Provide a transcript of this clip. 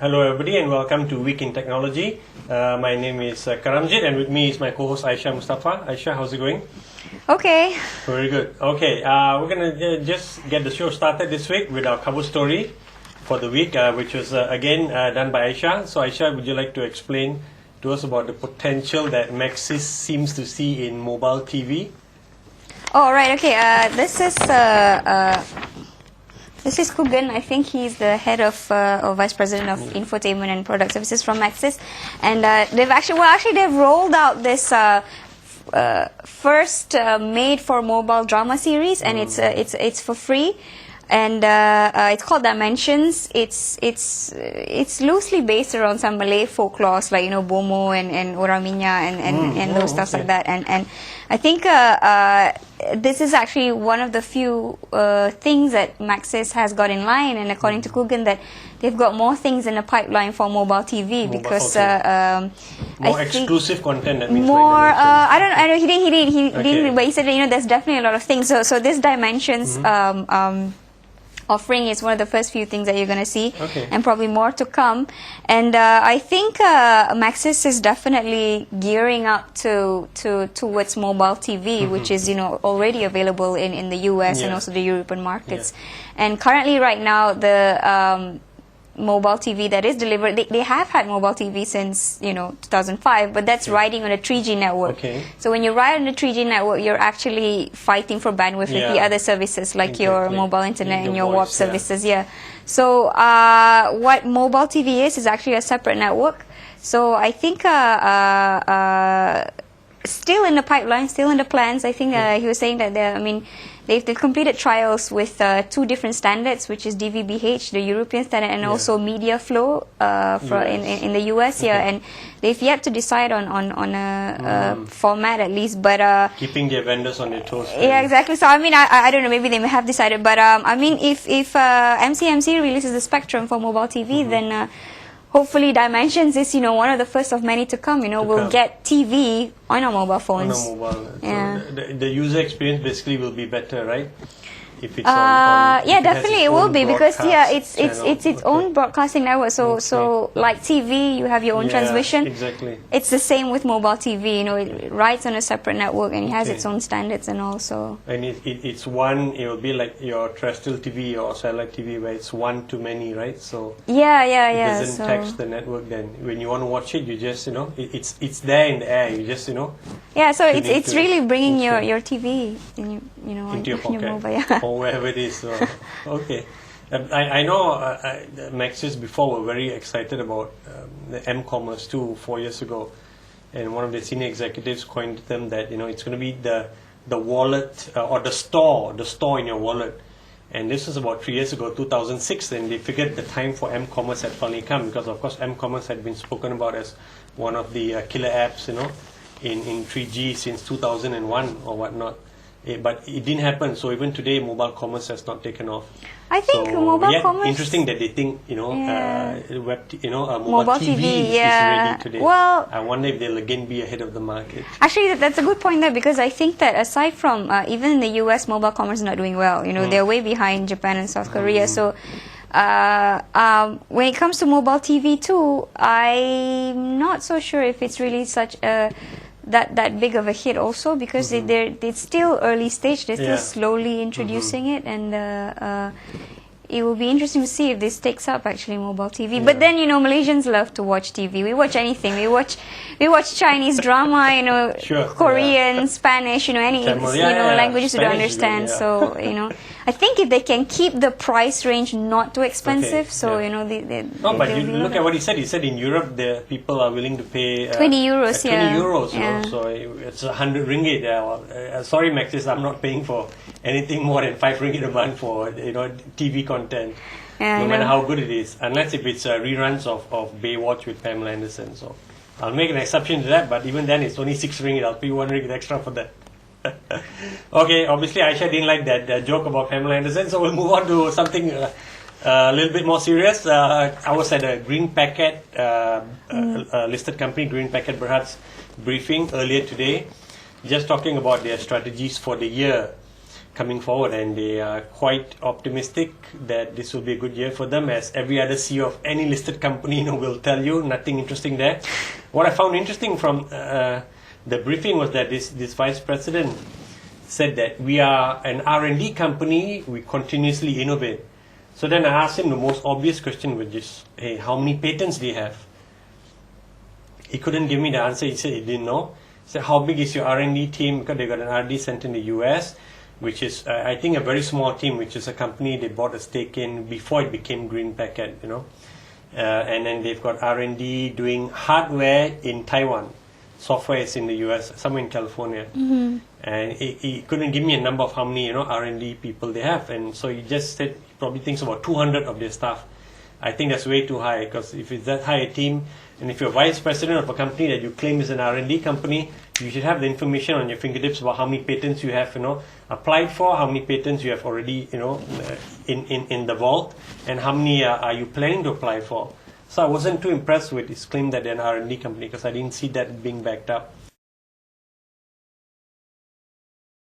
Hello everybody and welcome to Week in Technology. My name is Karamjit and with me is my co-host Aisha Mustafa. Aisha, how's it going? Okay. Very good. Okay, we're going to just get the show started this week with our cover story for the week, which was again done by Aisha. So Aisha, would you like to explain to us about the potential that Maxis seems to see in mobile TV? Oh, right. Okay. This is Kugan. I think he's the head of or vice president of infotainment and product services from Maxis, and they've rolled out this first made for mobile drama series, and it's for free, and it's called Dimensions. It's loosely based around some Malay folklore, like Bomo and Orang Minyak and those stuff like that, and I think this is actually one of the few things that Maxis has got in line, and according to Kugan, that they've got more things in the pipeline for mobile TV because more exclusive content. That means more. I don't know. He didn't. But he said there's definitely a lot of things. So this Dimensions. Offering is one of the first few things that you're going to see, and probably more to come. And I think Maxis is definitely gearing up towards mobile TV, which is already available in the US and also the European markets. And currently, right now, the mobile TV that is delivered, they have had mobile TV since 2005, but that's riding on a 3G network. So when you ride on the 3G network, you're actually fighting for bandwidth with the other services like your mobile internet and your WAP services. So what mobile TV is actually a separate network. So I think still in the pipeline, still in the plans. I think he was saying that they've completed trials with two different standards, which is DVB-H, the European standard, and also Media Flow in the US. And they've yet to decide on a format at least. But keeping their vendors on their toes. Yeah, exactly. So I don't know. Maybe they may have decided. But if MCMC releases the spectrum for mobile TV, then hopefully Dimensions is one of the first of many to come. We'll get TV on our mobile phones. On our mobile. So the user experience basically will be better, right? If it's on definitely it will be, because it's its own broadcasting network. So like TV, you have your own transmission. Exactly. It's the same with mobile TV. It rides on a separate network and it has its own standards and also. And it's one. It will be like your terrestrial TV or satellite TV, where it's one to many, right? So it doesn't tax the network. Then when you want to watch it, you just it's there in the air. You just So it's really bringing your TV into your pocket, mobile, or wherever it is. Okay. I know Maxis before were very excited about the M-commerce too 4 years ago, and one of the senior executives coined them that it's going to be the wallet or the store in your wallet. And this was about 3 years ago, 2006, and they figured the time for M-commerce had finally come, because of course M-commerce had been spoken about as one of the killer apps in 3G since 2001 or whatnot. But it didn't happen. So even today, mobile commerce has not taken off. I think mobile commerce. Interesting that they think mobile TV is ready today. Well, I wonder if they'll again be ahead of the market. Actually, that's a good point there, because I think that aside from even in the US, mobile commerce is not doing well. They're way behind Japan and South Korea. So when it comes to mobile TV too, I'm not so sure if it's really such that big of a hit also, because it's still early stage. They're still slowly introducing it, and it will be interesting to see if this takes up actually mobile TV. But then Malaysians love to watch TV. We watch anything. We watch Chinese drama, Korean, Spanish, any languages we don't understand. So I think if they can keep the price range not too expensive, but you look at what he said. He said in Europe the people are willing to pay 20 euros. 20 euros. So it's 100 ringgit. Sorry, Maxis, I'm not paying for anything more than 5 ringgit a month for TV content. No matter how good it is, unless if it's reruns of Baywatch with Pamela Anderson. So I'll make an exception to that, but even then it's only 6 ringgit. I'll pay 1 ringgit extra for that. Okay, obviously Aisha didn't like that joke about Pamela Anderson, so we'll move on to something a little bit more serious. I was at a Green Packet listed company, Green Packet Berhad's briefing earlier today, just talking about their strategies for the year. coming forward, and they are quite optimistic that this will be a good year for them, as every other CEO of any listed company will tell you. Nothing interesting there. What I found interesting from the briefing was that this vice president said that we are an R&D company, we continuously innovate. So then I asked him the most obvious question, which is, hey, how many patents do you have? He couldn't give me the answer. He said he didn't know. He said, how big is your R&D team? Because they got an R&D center in the US, which is, I think, a very small team, which is a company they bought a stake in before it became Green Packet, and then they've got R&D doing hardware in Taiwan. Software is in the US, somewhere in California. Mm-hmm. And he couldn't give me a number of how many R&D people they have, and so he just said he probably thinks about 200 of their staff. I think that's way too high, because if it's that high a team, and if you're vice president of a company that you claim is an R&D company, you should have the information on your fingertips about how many patents you have applied for, how many patents you have already in the vault, and how many are you planning to apply for. So I wasn't too impressed with his claim that they're an R&D company, because I didn't see that being backed up.